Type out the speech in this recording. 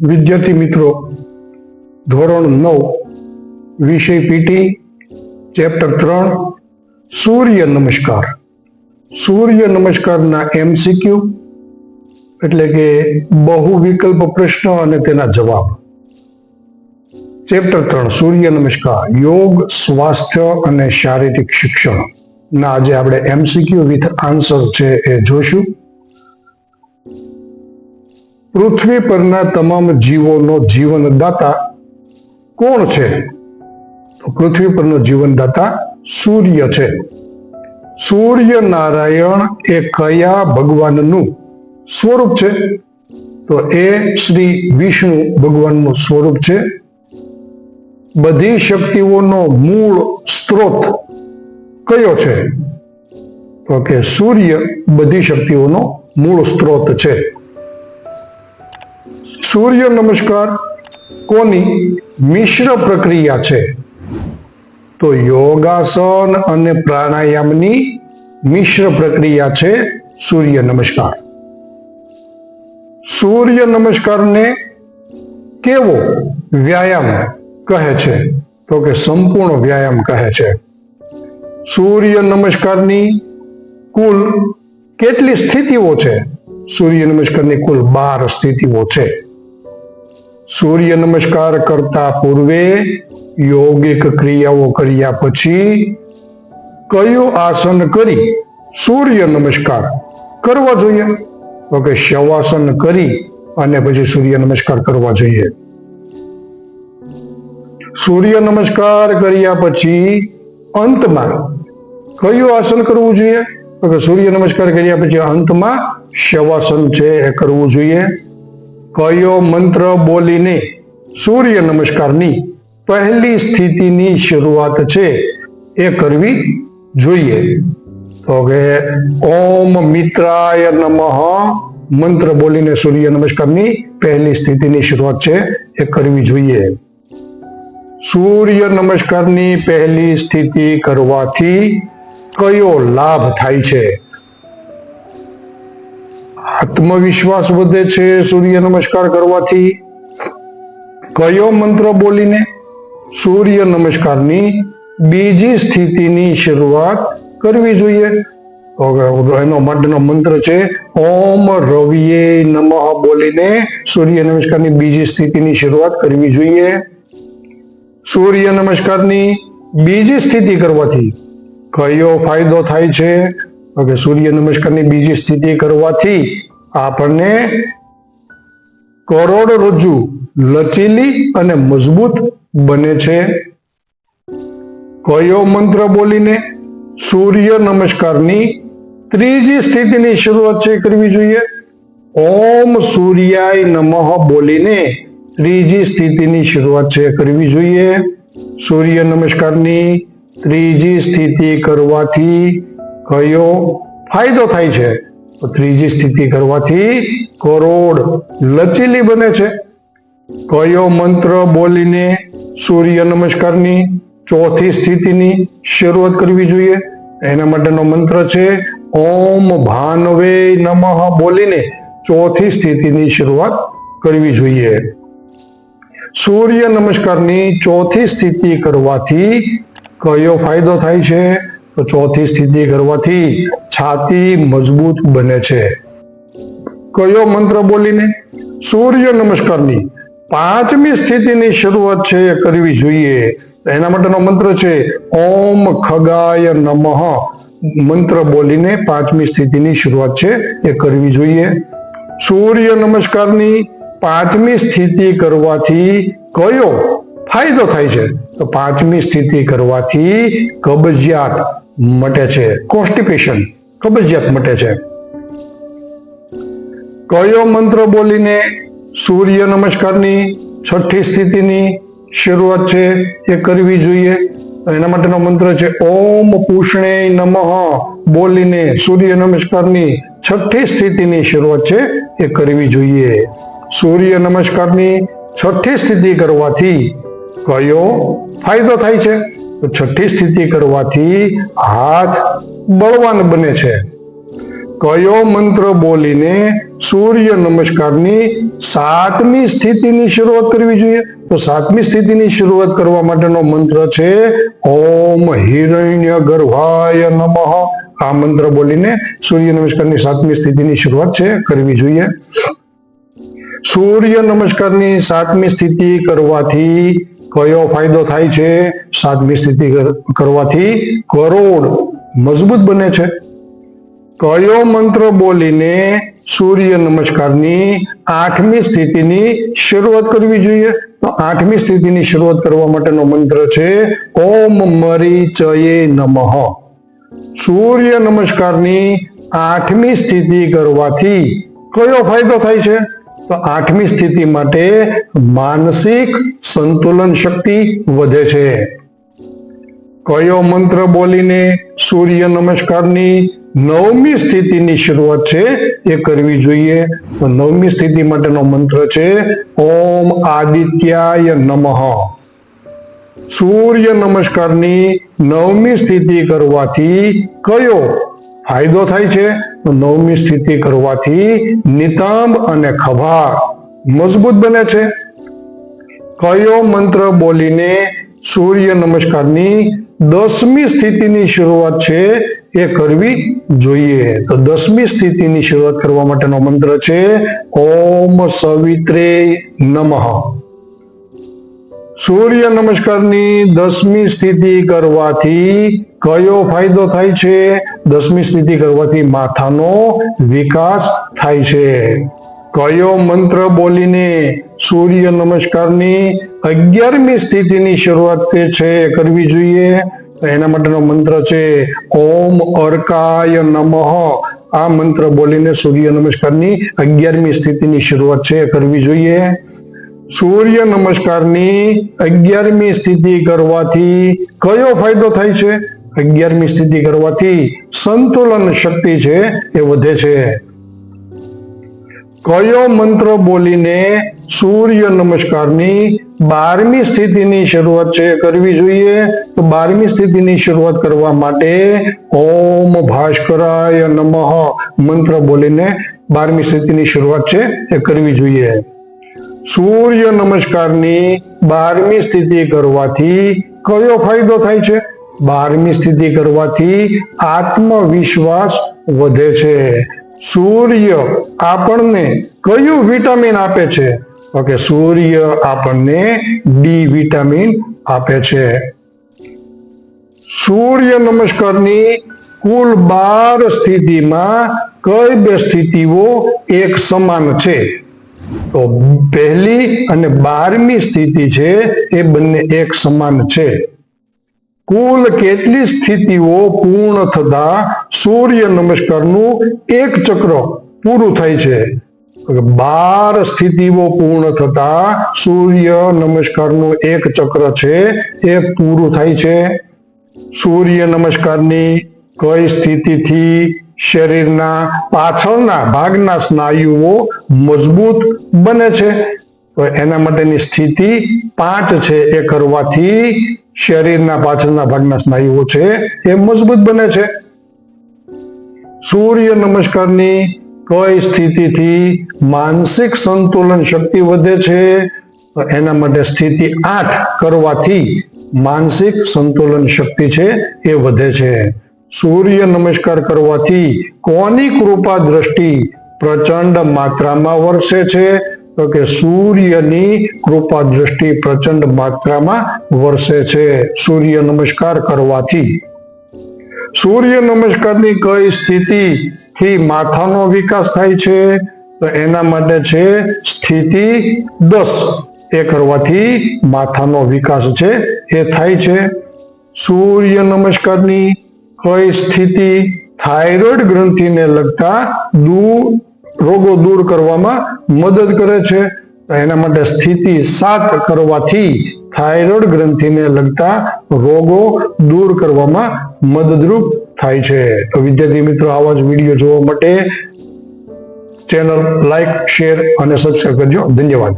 વિદ્યાર્થી મિત્રો, ધોરણ 9 વિષય પીટી ચેપ્ટર 3 સૂર્ય નમસ્કાર. સૂર્ય નમસ્કારના એમસીક્યુ એટલે કે બહુ વિકલ્પ પ્રશ્ન અને તેના જવાબ. ચેપ્ટર 3 સૂર્ય નમસ્કાર, યોગ, સ્વાસ્થ્ય અને શારીરિક શિક્ષણ ના આજે આપણે એમસીક્યુ વિથ આન્સર છે એ જોશું. પૃથ્વી પરના તમામ જીવોનો જીવનદાતા કોણ છે? તો પૃથ્વી પરનો જીવનદાતા સૂર્ય છે. સૂર્ય નારાયણ એ કયા ભગવાનનું સ્વરૂપ છે? તો એ શ્રી વિષ્ણુ ભગવાનનું સ્વરૂપ છે. બધી શક્તિઓનો મૂળ સ્ત્રોત કયો છે? તો કે સૂર્ય બધી શક્તિઓનો મૂળ સ્ત્રોત છે. સૂર્ય નમસ્કાર કોની મિશ્ર પ્રક્રિયા છે? તો યોગાસન અને પ્રાણાયામની મિશ્ર પ્રક્રિયા છે સૂર્ય નમસ્કાર. સૂર્ય નમસ્કારને કેવો વ્યાયામ કહે છે? તો કે સંપૂર્ણ વ્યાયામ કહે છે. સૂર્ય નમસ્કારની કુલ કેટલી સ્થિતિઓ છે? સૂર્ય નમસ્કારની કુલ 12 સ્થિતિઓ છે. સૂર્ય નમસ્કાર કરતા પૂર્વે યોગિક ક્રિયાઓ કર્યા પછી કયું આસન કરી સૂર્ય નમસ્કાર કરવા જોઈએ? તો કે શવાસન કરી અને પછી સૂર્ય નમસ્કાર કરવા જોઈએ. સૂર્ય નમસ્કાર કર્યા પછી અંતમાં કયું આસન કરવું જોઈએ? તો કે સૂર્ય નમસ્કાર કર્યા પછી અંતમાં શવાસન છે એ કરવું જોઈએ. કયો મંત્ર બોલીને સૂર્ય નમસ્કારની પહેલી સ્થિતિની શરૂઆત છે એ કરવી જોઈએ? તો કે ઓમ મિત્રાય નમઃ મંત્ર બોલીને સૂર્ય નમસ્કારની પહેલી સ્થિતિની શરૂઆત છે એ કરવી જોઈએ. સૂર્ય નમસ્કારની પહેલી સ્થિતિ કરવાથી કયો લાભ થાય છે? આત્મવિશ્વાસ વધે છે સૂર્ય નમસ્કાર કરવાથી. કયો મંત્ર બોલીને સૂર્ય નમસ્કારની બીજી સ્થિતિની શરૂઆત કરવી જોઈએ? તો એનો માટેનો મંત્ર છે ઓમ રવિએ નમઃ બોલીને સૂર્ય નમસ્કારની બીજી સ્થિતિની શરૂઆત કરવી જોઈએ. સૂર્ય નમસ્કારની બીજી સ્થિતિ કરવાથી કયો ફાયદો થાય છે? તો કે સૂર્ય નમસ્કારની બીજી સ્થિતિ કરવાથી આપણને કરોડરજ્જુ લચીલી અને મજબૂત બને છે. કયો મંત્ર બોલીને સૂર્ય નમસ્કારની ત્રીજી સ્થિતિની શરૂઆત છે કરવી જોઈએ? ઓમ સૂર્યાય નમઃ બોલીને ત્રીજી સ્થિતિની શરૂઆત છે કરવી જોઈએ. સૂર્ય નમસ્કારની ત્રીજી સ્થિતિ કરવાથી કયો ફાયદો થાય છે? તો ત્રીજી સ્થિતિ કરવાથી કરોડ લચીલી બને છે. કયો મંત્ર બોલીને સૂર્ય નમસ્કારની ચોથી સ્થિતિની શરૂઆત કરવી જોઈએ? એના માટેનો મંત્ર છે ઓમ ભાનવે નમઃ બોલીને ચોથી સ્થિતિની શરૂઆત કરવી જોઈએ. સૂર્ય નમસ્કારની ચોથી સ્થિતિ કરવાથી કયો ફાયદો થાય છે? તો ચોથી સ્થિતિ કરવાથી છાતી મજબૂત બને છે. કયો મંત્ર બોલીને સૂર્ય નમસ્કારની પાંચમી સ્થિતિની શરૂઆત છે એ કરવી જોઈએ? એના માટેનો મંત્ર છે ઓમ ખગાય નમઃ મંત્ર બોલીને પાંચમી સ્થિતિની શરૂઆત છે એ કરવી જોઈએ. સૂર્ય નમસ્કારની પાંચમી સ્થિતિ કરવાથી કયો ફાયદો થાય છે? તો પાંચમી સ્થિતિ કરવાથી કબજિયાત મટે છે. કોન્સ્ટિપેશન કબજિયાત મટે છે. કયો મંત્ર બોલીને સૂર્ય નમસ્કારની છઠ્ઠી સ્થિતિની શરૂઆત છે એ કરવી જોઈએ? એના માટેનો મંત્ર છે ઓમ પૂષ્ણે નમઃ બોલીને સૂર્ય નમસ્કારની છઠ્ઠી સ્થિતિની શરૂઆત છે એ કરવી જોઈએ. સૂર્ય નમસ્કારની છઠ્ઠી સ્થિતિ કરવાથી કયો ફાયદો થાય છે? તો છઠ્ઠી સ્થિતિ કરવાથી હાથ બળવાન બને છે. કયો મંત્ર બોલીને સૂર્ય નમસ્કારની 7મી સ્થિતિની શરૂઆત કરવી જોઈએ? તો 7મી સ્થિતિની શરૂઆત કરવા માટેનો મંત્ર છે ઓમ હિરણ્ય ગર્ભાય નમઃ. આ મંત્ર બોલીને સૂર્ય નમસ્કારની 7મી સ્થિતિની શરૂઆત છે કરવી જોઈએ. સૂર્ય નમસ્કારની 7મી સ્થિતિ કરવાથી કયો ફાયદો થાય છે? 7મી સ્થિતિ કરવાથી કરોડ મજબૂત બને છે. કયો મંત્ર બોલીને સૂર્ય નમસ્કારની 8મી સ્થિતિની શરૂઆત કરવી જોઈએ? તો 8મી સ્થિતિની શરૂઆત કરવા માટેનો મંત્ર છે ઓમ મરીચયે નમઃ. સૂર્ય નમસ્કારની 8મી સ્થિતિ કરવાથી કયો ફાયદો થાય છે? તો 8મી સ્થિતિ માટે માનસિક સંતુલન શક્તિ વધે છે. કયો મંત્ર બોલીને સૂર્ય નમસ્કારની 9મી સ્થિતિની શરૂઆત છે એ કરવી જોઈએ? તો 9મી સ્થિતિ માટેનો મંત્ર છે ઓમ આદિત્યાય નમઃ. સૂર્ય નમસ્કારની 9મી સ્થિતિ કરવાથી કયો ફાયદો થાય છે? તો 9મી સ્થિતિ કરવાથી નિતંબ અને ખભા મજબૂત બને છે. કયો મંત્ર બોલીને સૂર્ય નમસ્કારની 10મી સ્થિતિની શરૂઆત છે એ કરવી જોઈએ? તો 10મી સ્થિતિની શરૂઆત કરવા માટેનો મંત્ર છે ઓમ સવિત્રે નમઃ. સૂર્ય નમસ્કારની 10મી સ્થિતિ કરવાથી કયો ફાયદો થાય છે? 10મી સ્થિતિ કરવાથી માથાનો વિકાસ થાય છે. કયો મંત્ર બોલીને સૂર્ય નમસ્કારની 11મી સ્થિતિની શરૂઆત છે કરવી જોઈએ? તો એના માટેનો મંત્ર છે ઓમ અર્કાય નમઃ. આ મંત્ર બોલીને સૂર્ય નમસ્કારની 11મી સ્થિતિની શરૂઆત છે કરવી જોઈએ. સૂર્ય નમસ્કારની 11મી સ્થિતિ કરવાથી કયો ફાયદો થાય છે? 11મી સ્થિતિ કરવાથી સંતુલન શક્તિ છે એ વધે છે. કયો મંત્ર બોલીને સૂર્ય નમસ્કારની 12મી સ્થિતિની શરૂઆત છે કરવી જોઈએ? તો 12મી સ્થિતિની શરૂઆત કરવા માટે ઓમ ભાસ્કરાય નમઃ મંત્ર બોલીને 12મી સ્થિતિની શરૂઆત છે એ કરવી જોઈએ. સૂર્ય નમસ્કારની 12મી સ્થિતિ કરવાથી કયો ફાયદો થાય છે? 12મી સ્થિતિ કરવાથી આત્મવિશ્વાસ વધે છે. સૂર્ય આપણને કયું વિટામિન આપે છે? તો કે સૂર્ય આપણને ડી વિટામિન આપે છે. સૂર્ય નમસ્કારની કુલ 12 સ્થિતિમાં કઈ 2 સ્થિતિઓ એક સમાન છે? તો પહેલી અને 12મી સ્થિતિ છે એ બંને એક સમાન છે. કુલ કેટલી સ્થિતિઓ પૂર્ણ થતા સૂર્ય નમસ્કારનું એક ચક્ર પૂરું થાય છે? 12 સ્થિતિઓ પૂર્ણ થતા સૂર્ય નમસ્કારનું એક ચક્ર છે એ પૂરું થાય છે. સૂર્ય નમસ્કારની કઈ સ્થિતિથી શરીરના પાછળના ભાગના સ્નાયુઓ મજબૂત બને છે? તો એના માટેની સ્થિતિ 5 છે એ કરવાથી શરીરના પાછળના ભાગના સ્નાયુઓ છે એ મજબૂત બને છે. સૂર્ય નમસ્કારની કઈ સ્થિતિથી માનસિક સંતુલન શક્તિ વધે છે? તો એના માટે સ્થિતિ 8 કરવાથી માનસિક સંતુલન શક્તિ છે એ વધે છે. સૂર્ય નમસ્કાર કરવાથી કોની કૃપા દ્રષ્ટિ પ્રચંડ માત્રામાં વરસે છે? તો કે સૂર્યની કૃપા દ્રષ્ટિ પ્રચંડ માત્રામાં વરસે છે સૂર્ય નમસ્કાર કરવાથી. સૂર્ય નમસ્કારની કઈ સ્થિતિથી માથાનો વિકાસ થાય છે? તો એના માટે છે સ્થિતિ 10 એ કરવાથી માથાનો વિકાસ છે એ થાય છે. સૂર્ય નમસ્કારની કઈ સ્થિતિ થાઇરોઇડ ગ્રંથિને લગતા રોગો દૂર કરવામાં મદદ કરે છે? એના માટે સ્થિતિ 7 કરવાથી થાઇરોઇડ ગ્રંથિને લગતા રોગો દૂર કરવામાં મદદરૂપ થાય છે. તો વિદ્યાર્થી મિત્રો, આવા જ વિડીયો જોવા માટે ચેનલ લાઈક, શેર અને સબસ્ક્રાઇબ કરજો. ધન્યવાદ.